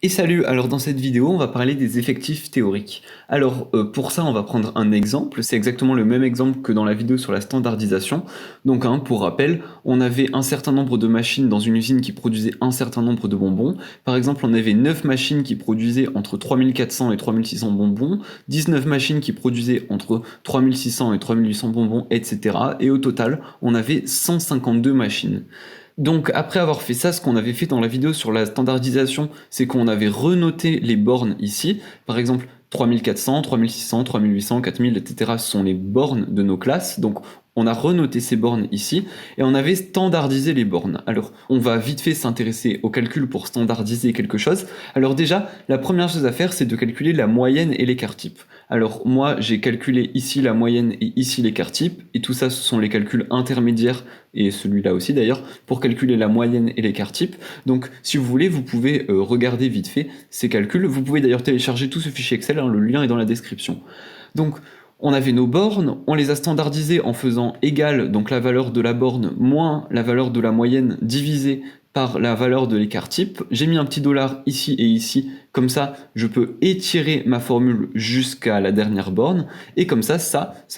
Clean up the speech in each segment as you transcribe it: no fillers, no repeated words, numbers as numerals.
Et salut, alors dans cette vidéo, on va parler des effectifs théoriques. Alors pour ça, on va prendre un exemple, c'est exactement le même exemple que dans la vidéo sur la standardisation. Donc pour rappel, on avait un certain nombre de machines dans une usine qui produisait un certain nombre de bonbons. Par exemple, on avait 9 machines qui produisaient entre 3400 et 3600 bonbons, 19 machines qui produisaient entre 3600 et 3800 bonbons, etc. Et au total, on avait 152 machines. Donc après avoir fait ça, ce qu'on avait fait dans la vidéo sur la standardisation, c'est qu'on avait renoté les bornes ici. Par exemple, 3400, 3600, 3800, 4000, etc. Ce sont les bornes de nos classes. Donc on a renoté ces bornes ici et on avait standardisé les bornes. Alors on va vite fait s'intéresser au calcul pour standardiser quelque chose. Alors déjà, la première chose à faire, c'est de calculer la moyenne et l'écart type. Alors moi, j'ai calculé ici la moyenne et ici l'écart type. Et tout ça, ce sont les calculs intermédiaires et celui-là aussi d'ailleurs, pour calculer la moyenne et l'écart type. Donc si vous voulez, vous pouvez regarder vite fait ces calculs. Vous pouvez d'ailleurs télécharger tout ce fichier Excel, le lien est dans la description. Donc on avait nos bornes, on les a standardisées en faisant égal, donc la valeur de la borne moins la valeur de la moyenne divisée par la valeur de l'écart type. J'ai mis un petit dollar ici et ici, comme ça je peux étirer ma formule jusqu'à la dernière borne, et comme ça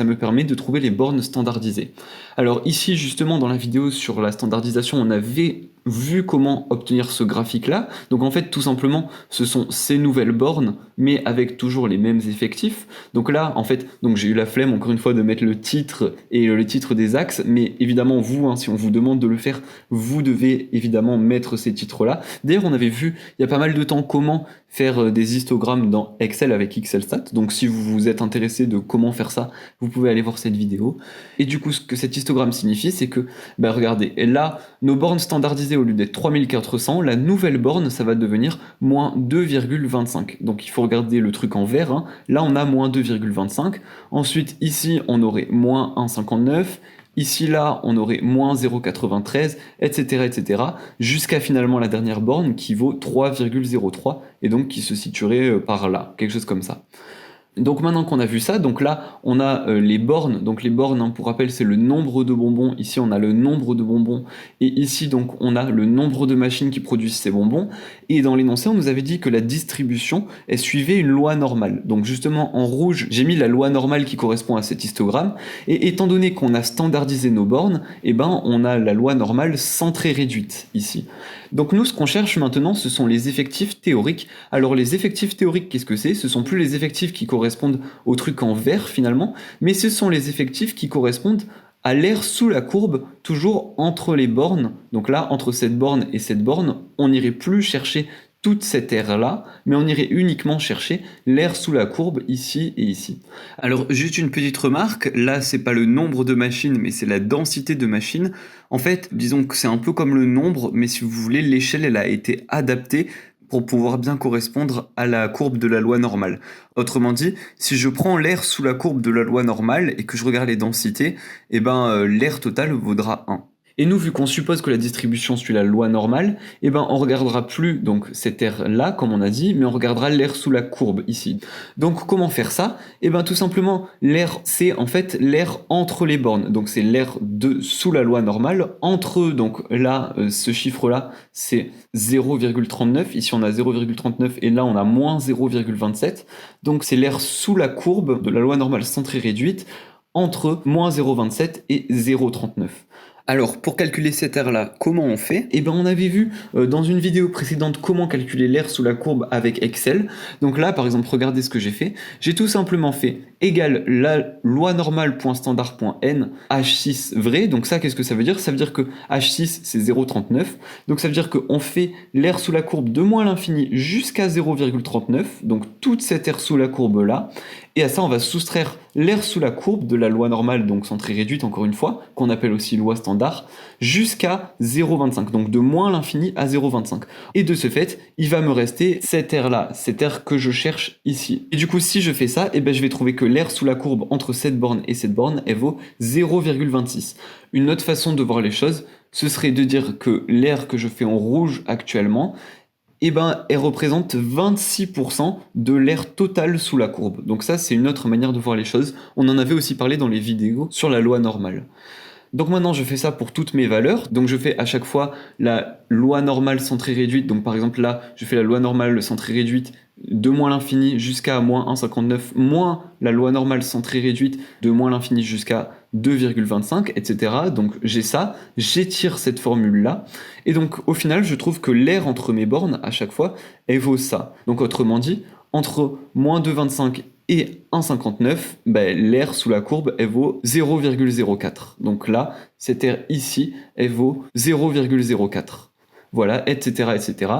me permet de trouver les bornes standardisées. Alors ici justement dans la vidéo sur la standardisation, on avait vu comment obtenir ce graphique-là. Donc en fait tout simplement ce sont ces nouvelles bornes, mais avec toujours les mêmes effectifs. Donc là en fait, j'ai eu la flemme encore une fois de mettre le titre et le titre des axes, mais évidemment vous, si on vous demande de le faire, vous devez évidemment mettre ces titres-là. D'ailleurs on avait vu il y a pas mal de temps comment faire des histogrammes dans Excel avec Excelstat. Donc si vous vous êtes intéressé de comment faire ça, vous pouvez aller voir cette vidéo. Et du coup ce que cet histogramme signifie, c'est que, regardez, là, nos bornes standardisées au lieu d'être 3400, la nouvelle borne, ça va devenir moins 2,25. Donc il faut regarder le truc en vert, Là on a moins 2,25. Ensuite ici on aurait moins 1,59. Ici, là, on aurait moins 0,93, etc., jusqu'à finalement la dernière borne qui vaut 3,03, et donc qui se situerait par là, quelque chose comme ça. Donc maintenant qu'on a vu ça, donc là on a les bornes, donc les bornes pour rappel c'est le nombre de bonbons, ici on a le nombre de bonbons, et ici donc on a le nombre de machines qui produisent ces bonbons, et dans l'énoncé on nous avait dit que la distribution elle suivait une loi normale. Donc justement en rouge j'ai mis la loi normale qui correspond à cet histogramme, et étant donné qu'on a standardisé nos bornes, on a la loi normale centrée réduite ici. Donc nous ce qu'on cherche maintenant ce sont les effectifs théoriques. Alors les effectifs théoriques qu'est-ce que c'est? Ce sont plus les effectifs qui correspondent au truc en vert finalement, mais ce sont les effectifs qui correspondent à l'aire sous la courbe, toujours entre les bornes. Donc là, entre cette borne et cette borne, on n'irait plus chercher toute cette aire-là, mais on irait uniquement chercher l'aire sous la courbe ici et ici. Alors juste une petite remarque, là c'est pas le nombre de machines, mais c'est la densité de machines. En fait, disons que c'est un peu comme le nombre, mais si vous voulez, l'échelle elle a été adaptée pour pouvoir bien correspondre à la courbe de la loi normale. Autrement dit, si je prends l'aire sous la courbe de la loi normale et que je regarde les densités, l'aire totale vaudra 1. Et nous, vu qu'on suppose que la distribution suit la loi normale, on regardera plus donc cette aire-là, comme on a dit, mais on regardera l'aire sous la courbe ici. Donc comment faire ça? Tout simplement, l'aire, c'est en fait l'aire entre les bornes. Donc c'est l'aire sous la loi normale. Entre eux, donc là, ce chiffre-là, c'est 0,39. Ici, on a 0,39 et là, on a moins 0,27. Donc c'est l'aire sous la courbe de la loi normale centrée réduite entre moins 0,27 et 0,39. Alors, pour calculer cette aire-là, comment on fait? On avait vu dans une vidéo précédente comment calculer l'aire sous la courbe avec Excel. Donc là, par exemple, regardez ce que j'ai fait. J'ai tout simplement fait égal la loi normale.standard.n h6 vrai. Donc ça, qu'est-ce que ça veut dire? Ça veut dire que h6, c'est 0,39. Donc ça veut dire qu'on fait l'aire sous la courbe de moins l'infini jusqu'à 0,39. Donc toute cette aire sous la courbe-là. Et à ça, on va soustraire l'aire sous la courbe de la loi normale, donc centrée réduite encore une fois, qu'on appelle aussi loi standard, jusqu'à 0,25, donc de moins l'infini à 0,25. Et de ce fait, il va me rester cette aire-là, cette aire que je cherche ici. Et du coup, si je fais ça, je vais trouver que l'aire sous la courbe entre cette borne et cette borne, elle vaut 0,26. Une autre façon de voir les choses, ce serait de dire que l'aire que je fais en rouge actuellement, elle représente 26% de l'aire totale sous la courbe. Donc ça, c'est une autre manière de voir les choses. On en avait aussi parlé dans les vidéos sur la loi normale. Donc maintenant je fais ça pour toutes mes valeurs, donc je fais à chaque fois la loi normale centrée réduite, donc par exemple là je fais la loi normale centrée réduite de moins l'infini jusqu'à moins 1,59 moins la loi normale centrée réduite de moins l'infini jusqu'à 2,25, etc. Donc j'ai ça, j'étire cette formule-là, et donc au final je trouve que l'aire entre mes bornes à chaque fois, elle vaut ça. Donc autrement dit, entre moins 2,25 et 1,59, ben, l'aire sous la courbe, elle vaut 0,04. Donc là, cette aire ici, elle vaut 0,04. Voilà, etc., etc.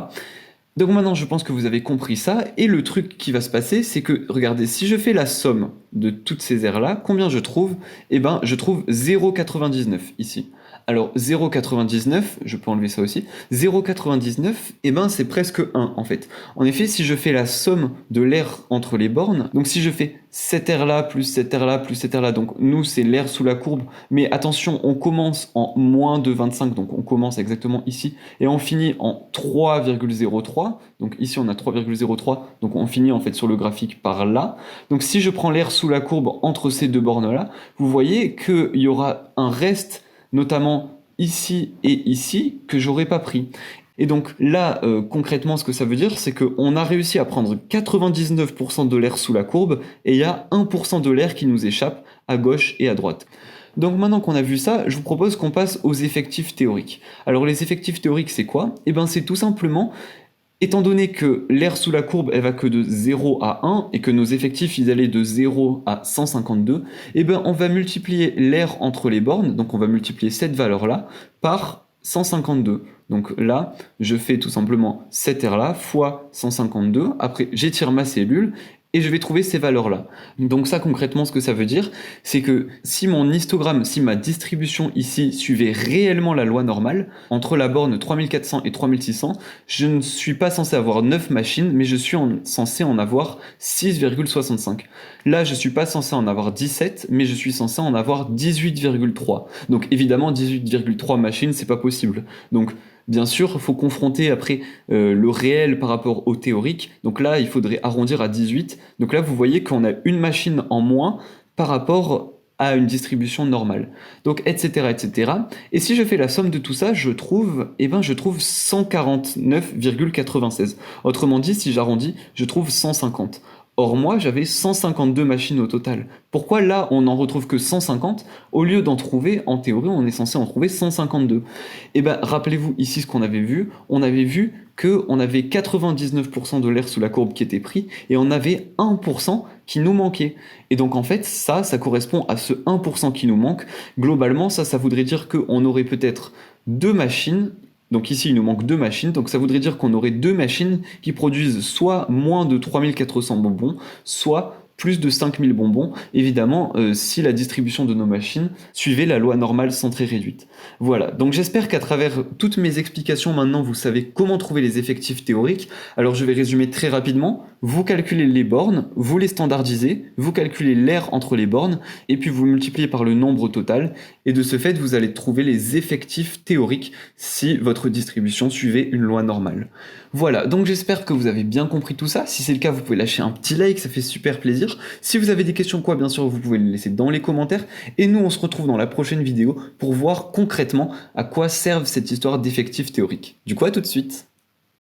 Donc maintenant, je pense que vous avez compris ça, et le truc qui va se passer, c'est que, regardez, si je fais la somme de toutes ces aires-là, combien je trouve? Eh ben, je trouve 0,99 ici. Alors 0,99, je peux enlever ça aussi, 0,99, eh ben c'est presque 1 en fait. En effet, si je fais la somme de l'aire entre les bornes, donc si je fais cette aire-là, plus cette aire-là, plus cette aire-là, donc nous c'est l'aire sous la courbe, mais attention, on commence en moins de 25, donc on commence exactement ici, et on finit en 3,03, donc ici on a 3,03, donc on finit en fait sur le graphique par là. Donc si je prends l'aire sous la courbe entre ces deux bornes-là, vous voyez qu'il y aura un reste, notamment ici et ici, que j'aurais pas pris. Et donc là, concrètement, ce que ça veut dire, c'est qu'on a réussi à prendre 99% de l'air sous la courbe, et il y a 1% de l'air qui nous échappe à gauche et à droite. Donc maintenant qu'on a vu ça, je vous propose qu'on passe aux effectifs théoriques. Alors les effectifs théoriques, c'est quoi? Eh bien c'est tout simplement, étant donné que l'aire sous la courbe, elle va que de 0 à 1, et que nos effectifs, ils allaient de 0 à 152, eh ben on va multiplier l'aire entre les bornes, donc on va multiplier cette valeur-là, par 152. Donc là, je fais tout simplement cette aire-là fois 152, après j'étire ma cellule, et je vais trouver ces valeurs-là. Donc ça, concrètement, ce que ça veut dire, c'est que si mon histogramme, si ma distribution ici suivait réellement la loi normale, entre la borne 3400 et 3600, je ne suis pas censé avoir 9 machines, mais je suis censé en avoir 6,65. Là, je ne suis pas censé en avoir 17, mais je suis censé en avoir 18,3. Donc évidemment, 18,3 machines, c'est pas possible. Donc bien sûr, il faut confronter après le réel par rapport au théorique. Donc là, il faudrait arrondir à 18. Donc là, vous voyez qu'on a une machine en moins par rapport à une distribution normale. Donc, etc., etc. Et si je fais la somme de tout ça, je trouve 149,96. Autrement dit, si j'arrondis, je trouve 150. Or moi, j'avais 152 machines au total. Pourquoi là, on n'en retrouve que 150? Au lieu d'en trouver, en théorie, on est censé en trouver 152. Et bien, rappelez-vous ici ce qu'on avait vu. On avait vu qu'on avait 99% de l'air sous la courbe qui était pris, et on avait 1% qui nous manquait. Et donc en fait, ça correspond à ce 1% qui nous manque. Globalement, ça voudrait dire qu'on aurait peut-être deux machines. Donc ici, il nous manque deux machines, donc ça voudrait dire qu'on aurait deux machines qui produisent soit moins de 3400 bonbons, soit plus de 5000 bonbons, évidemment, si la distribution de nos machines suivait la loi normale centrée réduite. Voilà, donc j'espère qu'à travers toutes mes explications, maintenant, vous savez comment trouver les effectifs théoriques. Alors je vais résumer très rapidement. Vous calculez les bornes, vous les standardisez, vous calculez l'aire entre les bornes, et puis vous multipliez par le nombre total, et de ce fait, vous allez trouver les effectifs théoriques si votre distribution suivait une loi normale. Voilà, donc j'espère que vous avez bien compris tout ça. Si c'est le cas, vous pouvez lâcher un petit like, ça fait super plaisir. Si vous avez des questions, bien sûr, vous pouvez les laisser dans les commentaires. Et nous, on se retrouve dans la prochaine vidéo pour voir concrètement à quoi servent cette histoire d'effectifs théoriques. Du coup, à tout de suite.